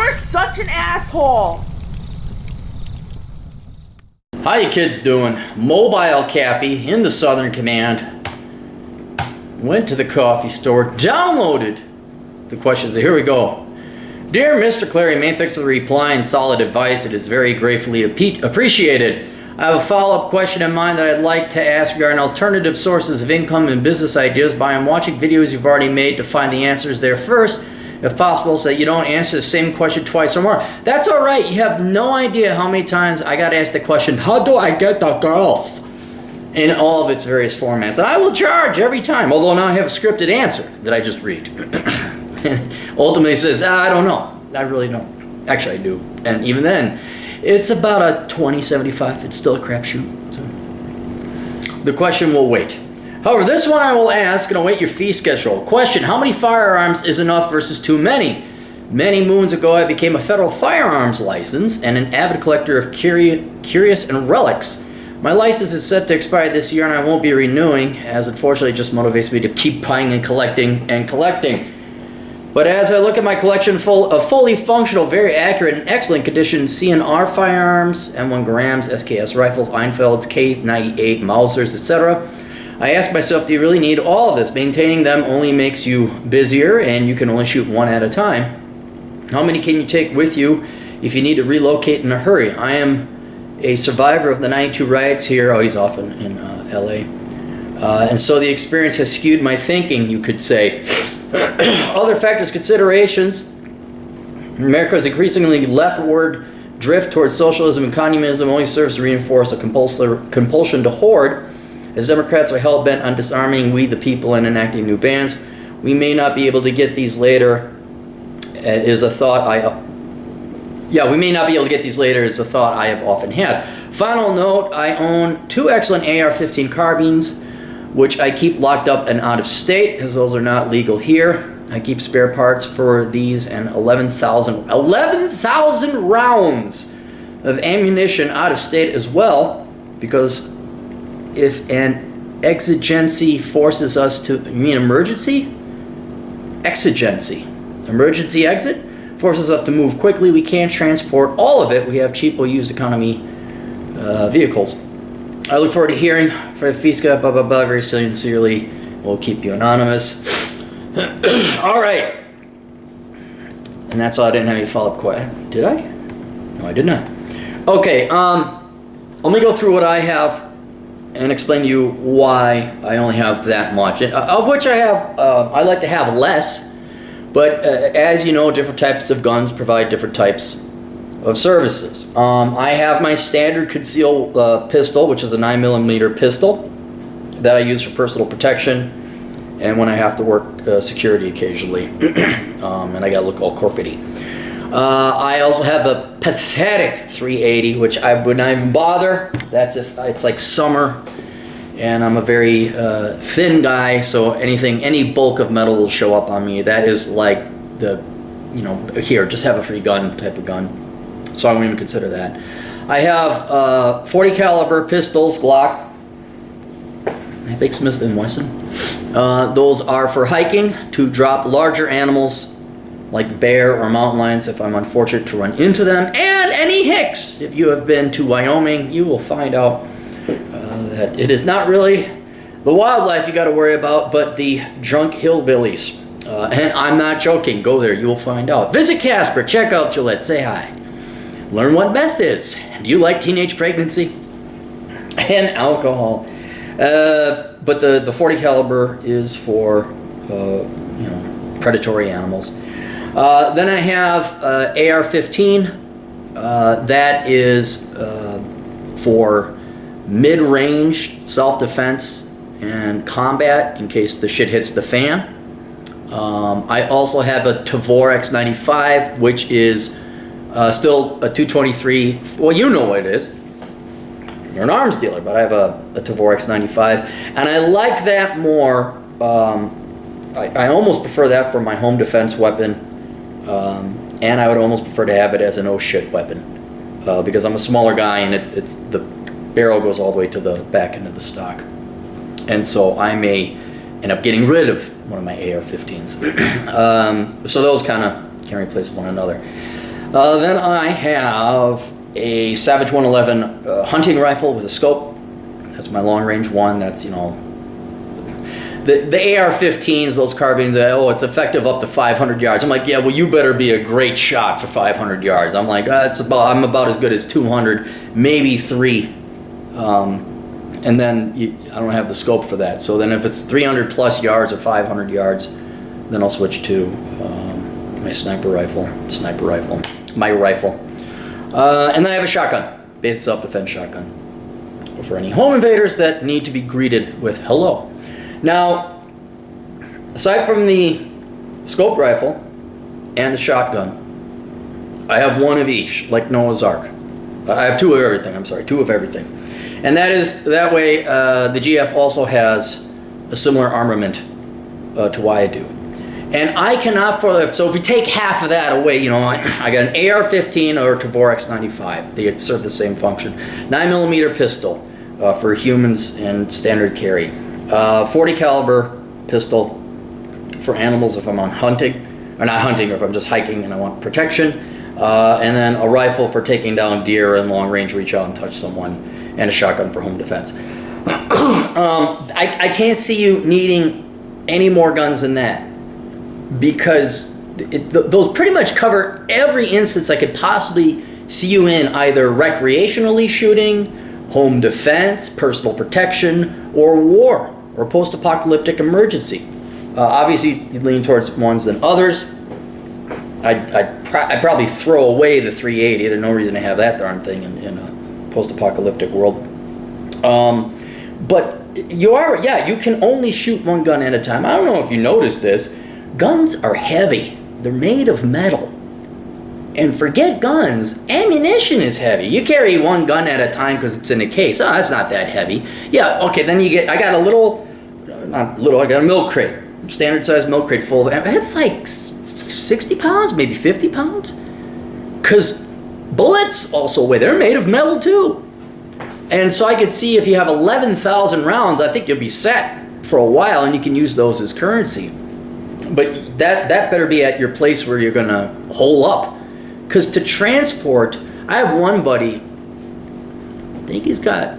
You're such an asshole. How you kids doing? Mobile Cappy in the Southern Command. Went to the coffee store, downloaded the questions. Here we go. Dear Mr. Clary, main thanks for the reply and solid advice. It is very gratefully appreciated. I have a follow-up question in mind that I'd like to ask regarding alternative sources of income and business ideas, but I'm watching videos you've already made to find the answers there first, if possible, so that you don't answer the same question twice or more. That's all right. You have no idea how many times I got asked the question, how do I get the girls? In all of its various formats. And I will charge every time, although now I have a scripted answer that I just read. Ultimately says, I don't know. I really don't. Actually, I do. And even then, it's about a 20-75. It's still a crapshoot. So. The question will wait. However, this one I will ask and await your fee schedule. Question, how many firearms is enough versus too many? Many moons ago, I became a federal firearms license and an avid collector of curious and relics. My license is set to expire this year and I won't be renewing, as unfortunately it just motivates me to keep buying and collecting and collecting. But as I look at my collection full of fully functional, very accurate, and excellent condition C&R firearms, M1 Garams, SKS rifles, Einfelds, K98 Mausers, etc., I ask myself, do you really need all of this? Maintaining them only makes you busier, and you can only shoot one at a time. How many can you take with you if you need to relocate in a hurry? I am a survivor of the 92 riots here. Oh, he's off in LA. And so the experience has skewed my thinking, you could say. Other factors, considerations. America's increasingly leftward drift towards socialism and communism only serves to reinforce a compulsion to hoard. As Democrats are hell-bent on disarming we the people and enacting new bans, we may not be able to get these later is a thought we may not be able to get these later is a thought I have often had. Final note, I own 2 excellent AR-15 carbines, which I keep locked up and out of state, as those are not legal here. I keep spare parts for these and 11,000 rounds of ammunition out of state as well, because if an exigency forces us to, you mean emergency? Exigency. Emergency exit? Forces us to move quickly. We can't transport all of it. We have cheapo used economy vehicles. I look forward to hearing from Fiska, blah, blah, blah, very sincerely. We'll keep you anonymous. All right. And that's all. I didn't have any follow-up question. Did I? No, I did not. Okay, let me go through what I have and explain to you why I only have that much. Of which I have, I like to have less, but as you know, different types of guns provide different types of services. I have my standard conceal pistol, which is a 9mm pistol that I use for personal protection and when I have to work security occasionally. And I gotta look all corporate-y. I also have a pathetic 380, which I would not even bother. That's if it's like summer and I'm a very thin guy, so any bulk of metal will show up on me. That is like the, here, just have a free gun type of gun. So I won't even consider that. I have 40 caliber pistols, Glock. I think Smith & Wesson. Those are for hiking, to drop larger animals like bear or mountain lions if I'm unfortunate to run into them, and any hicks. If you have been to Wyoming, you will find out that it is not really the wildlife you got to worry about, but the drunk hillbillies. And I'm not joking. Go there, you will find out. Visit Casper, check out Gillette, say hi. Learn what meth is. Do you like teenage pregnancy and alcohol? But the 40 caliber is for predatory animals. Then I have AR-15. That is for mid-range self-defense and combat in case the shit hits the fan. I also have a Tavor X95, which is still a 223. Well, you know what it is. You're an arms dealer, but I have a Tavor X95, and I like that more. I almost prefer that for my home defense weapon, and I would almost prefer to have it as an oh shit weapon, because I'm a smaller guy, and it's the barrel goes all the way to the back end of the stock, and so I may end up getting rid of one of my AR-15s. So those kind of can replace one another. Then I have a Savage 111 hunting rifle with a scope. That's my long range one. That's, you know, the AR-15s, those carbines, oh, it's effective up to 500 yards. I'm like, yeah, well, you better be a great shot for 500 yards. I'm like, I'm about as good as 200, maybe 3. And then I don't have the scope for that. So then if it's 300 plus yards or 500 yards, then I'll switch to my rifle. And then I have a shotgun, basic self-defense shotgun, for any home invaders that need to be greeted with hello. Now, aside from the scope rifle and the shotgun, I have one of each, like Noah's Ark. I have 2 of everything, 2 of everything. And that way the GF also has a similar armament to what I do. And I cannot, so if we take half of that away, you know, I got an AR-15 or Tavorex 95. They serve the same function. 9mm pistol for humans and standard carry. 40 caliber pistol for animals if I'm on hunting, or not hunting, or if I'm just hiking and I want protection. And then a rifle for taking down deer and long range reach out and touch someone, and a shotgun for home defense. I can't see you needing any more guns than that, because those pretty much cover every instance I could possibly see you in, either recreationally shooting, home defense, personal protection, or war, or post-apocalyptic emergency. Obviously, you lean towards ones than others. I'd probably throw away the 380. There's no reason to have that darn thing in a post-apocalyptic world. But you can only shoot one gun at a time. I don't know if you noticed this. Guns are heavy. They're made of metal. And forget guns, ammunition is heavy. You carry one gun at a time because it's in a case. Oh, that's not that heavy. Yeah, okay, then I got a milk crate. Standard size milk crate full of, it's like 60 pounds, maybe 50 pounds. Because bullets also weigh, they're made of metal too. And so I could see if you have 11,000 rounds, I think you'll be set for a while and you can use those as currency. But that better be at your place where you're gonna hole up. Because to transport, I have one buddy, I think he's got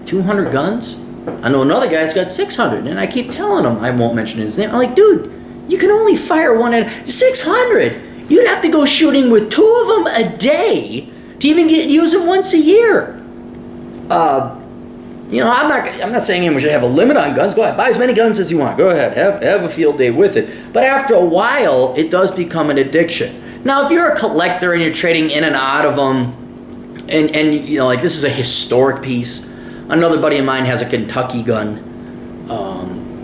200 guns. I know another guy's got 600, and I keep telling him, I won't mention his name, I'm like, dude, you can only fire one at 600. You'd have to go shooting with 2 of them a day to even use them once a year. You know, I'm not saying we should have a limit on guns. Go ahead, buy as many guns as you want. Go ahead, have a field day with it. But after a while, it does become an addiction. Now, if you're a collector and you're trading in and out of them, and you know, like this is a historic piece. Another buddy of mine has a Kentucky gun,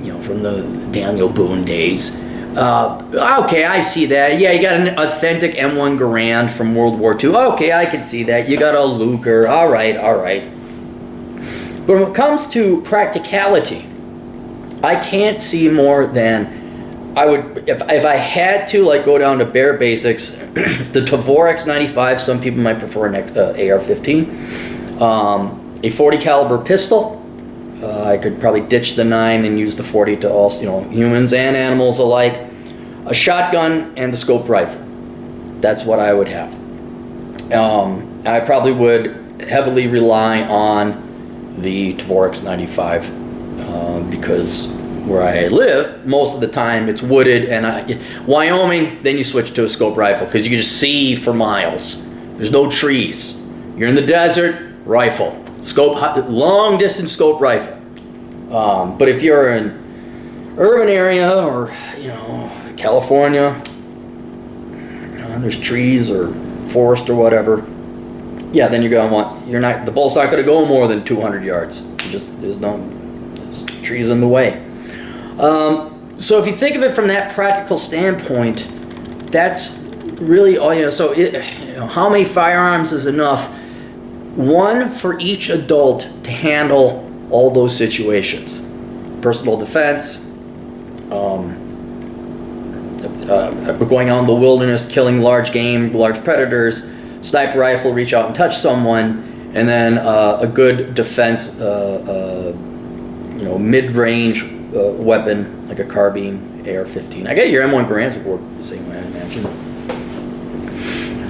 you know, from the Daniel Boone days. Okay, I see that. Yeah, you got an authentic M1 Garand from World War II. Okay, I can see that. You got a Luger. All right. But when it comes to practicality, I can't see more than I would, if I had to, like, go down to bare basics, the Tavorex 95, some people might prefer an AR-15, a 40 caliber pistol. I could probably ditch the 9 and use the 40 to all, you know, humans and animals alike. A shotgun and the scope rifle. That's what I would have. I probably would heavily rely on the Tavorex 95 because where I live, most of the time it's wooded, and Wyoming, then you switch to a scope rifle because you can just see for miles. There's no trees. You're in the desert, rifle. Scope, long distance scope rifle. But if you're in urban area or, you know, California, there's trees or forest or whatever, yeah, then you're gonna want, the bolt's not gonna go more t's 200 yards. There's trees in the way. So if you think of it from that practical standpoint, that's really all, you know, so how many firearms is enough? One for each adult to handle all those situations. Personal defense, going out in the wilderness, killing large game, large predators, sniper rifle, reach out and touch someone, and then a good defense, you know, mid-range weapon like a carbine, AR-15. I get your M1 Garands would work the same way, I imagine.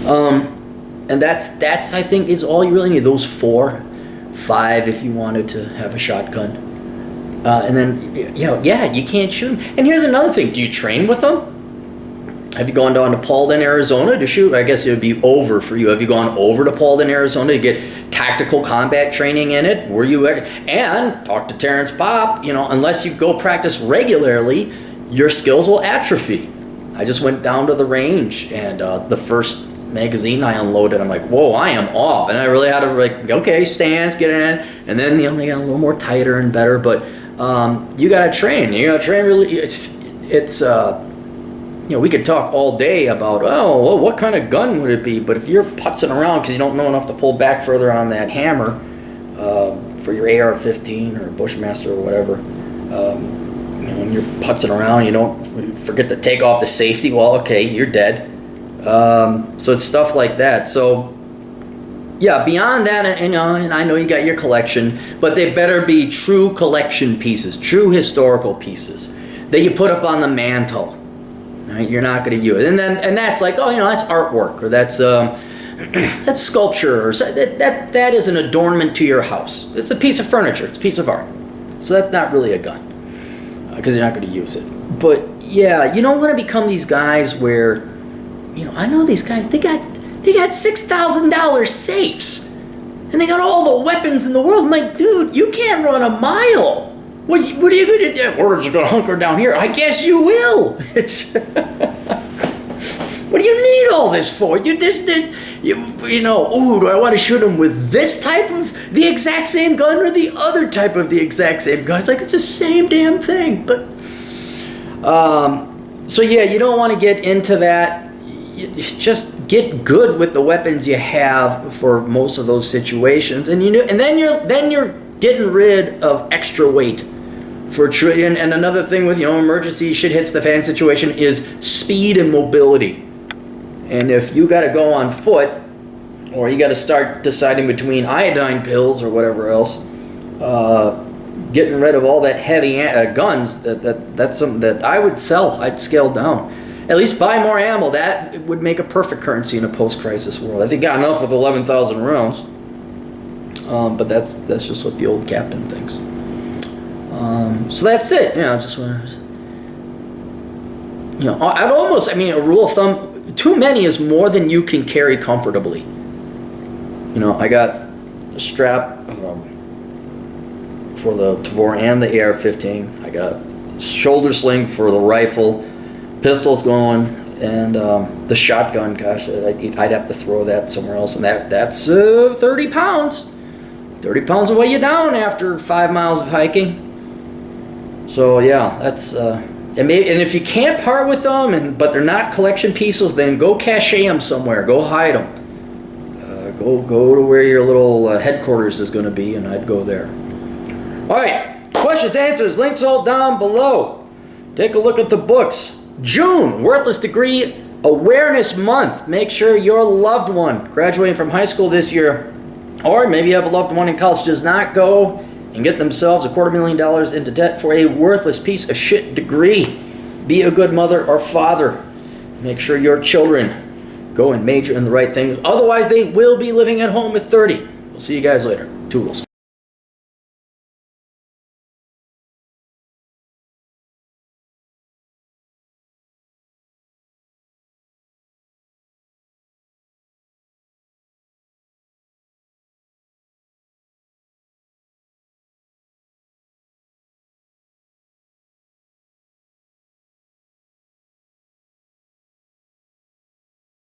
And that's I think is all you really need. Those 4, 5 if you wanted to have a shotgun. And then, you can't shoot them. And here's another thing. Do you train with them? Have you gone down to Paulden, Arizona to shoot? I guess it would be over for you. Have you gone over to Paulden, Arizona to get tactical combat training in it? Were you? And talk to Terrence Pop. Unless you go practice regularly, your skills will atrophy. I just went down to the range, and the first magazine I unloaded, I'm like, whoa, I am off. And I really had to okay, stance, get in. And then they got a little more tighter and better. But you got to train. You got to train really. It's we could talk all day about, what kind of gun would it be? But if you're putzing around because you don't know enough to pull back further on that hammer for your AR-15 or Bushmaster or whatever, and you're putzing around, you don't forget to take off the safety, well, okay, you're dead. So it's stuff like that. So, yeah, beyond that, and I know you got your collection, but they better be true collection pieces, true historical pieces that you put up on the mantle. Right? You're not going to use it, and that's like, that's artwork, or that's that's sculpture, or that is an adornment to your house. It's a piece of furniture. It's a piece of art. So that's not really a gun because you're not going to use it. But yeah, you don't want to become these guys where, I know these guys. They got $6,000 safes, and they got all the weapons in the world. I'm like, dude, you can't run a mile. What are you going to do? We're just going to hunker down here. I guess you will. What do you need all this for? Do I want to shoot him with this type of the exact same gun or the other type of the exact same gun? It's like it's the same damn thing. But so yeah, you don't want to get into that. Just get good with the weapons you have for most of those situations, and then you're getting rid of extra weight for and another thing with emergency shit hits the fan situation is speed and mobility. And if you got to go on foot, or you got to start deciding between iodine pills or whatever else, getting rid of all that heavy guns, that's something that I would sell. I'd scale down. At least buy more ammo. That would make a perfect currency in a post-crisis world. I think got enough with 11,000 rounds. But that's just what the old captain thinks. So that's it. Just want to, a rule of thumb, too many is more than you can carry comfortably. I got a strap for the Tavor and the AR-15. I got a shoulder sling for the rifle, pistols going, and the shotgun. Gosh, I'd have to throw that somewhere else, and that's 30 pounds. 30 pounds will weigh you down after 5 miles of hiking. So yeah, that's and if you can't part with them, but they're not collection pieces, then go cache them somewhere. Go hide them. Go to where your little headquarters is going to be, and I'd go there. All right, questions, answers, links all down below. Take a look at the books. June, Worthless Degree Awareness Month. Make sure your loved one graduating from high school this year, or maybe you have a loved one in college, does not go and get themselves $250,000 into debt for a worthless piece of shit degree. Be a good mother or father. Make sure your children go and major in the right things. Otherwise, they will be living at home at 30. We'll see you guys later. Toodles.